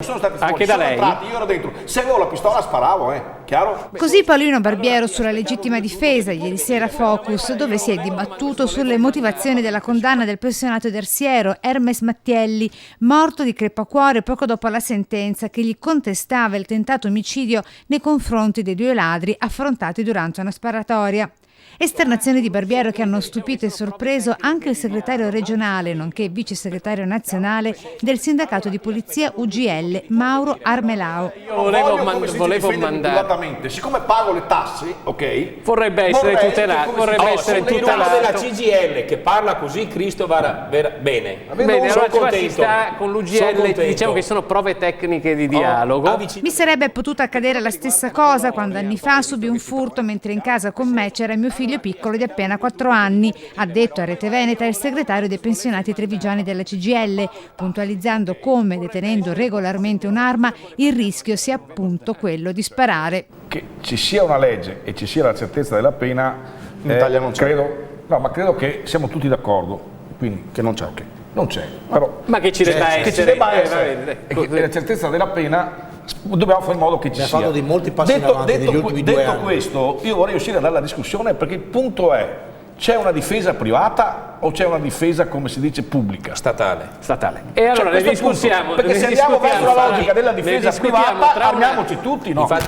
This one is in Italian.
Sono stati fuori, Anche da sono lei? entrati, io ero dentro. Se avevo la pistola sparavo, chiaro? Così Paolino Barbiero sulla legittima difesa, ieri sera a Focus, dove si è dibattuto sulle motivazioni della condanna del pensionato terziero Hermes Mattielli, morto di crepacuore poco dopo la sentenza che gli contestava il tentato omicidio nei confronti dei due ladri affrontati durante una sparatoria. Esternazioni di Barbiero che hanno stupito e sorpreso anche il segretario regionale, nonché vice segretario nazionale del sindacato di polizia UGL, Mauro Armelao. Io volevo mandare. Privatamente, siccome pago le tasse, ok? Vorrebbe essere tutelato. Vorrebbe essere Sei uno della tutelato. CGL che parla così, Cristo va bene. Bene, Sono allora ci contento. sta con Sono l'UGL, contento. diciamo che sono prove tecniche di dialogo. Mi sarebbe potuta accadere la stessa cosa quando anni fa subì un furto mentre in casa con me c'era mio figlio piccolo di appena 4 anni, ha detto a Rete Veneta il segretario dei pensionati trevigiani della CGL, puntualizzando come, detenendo regolarmente un'arma, il rischio sia appunto quello di sparare. Che ci sia una legge e ci sia la certezza della pena, In Italia non c'è. credo che siamo tutti d'accordo. Quindi, Che non c'è. non c'è. Però, Ma che ci debba essere. che ci debba va essere. bene, E che la certezza della pena dobbiamo fare in modo che ci Ne ha sia. fatto di molti passi in avanti negli ultimi 2 detto anni. questo, io vorrei uscire dalla discussione perché il punto è: c'è una difesa privata o c'è una difesa, come si dice, pubblica? Statale. Statale. E allora Cioè, ne questo è il punto. discutiamo. Perché ne se andiamo discutiamo, verso la Fabio. logica della Ne difesa discutiamo privata, tra una- armiamoci tutti, no? Infatti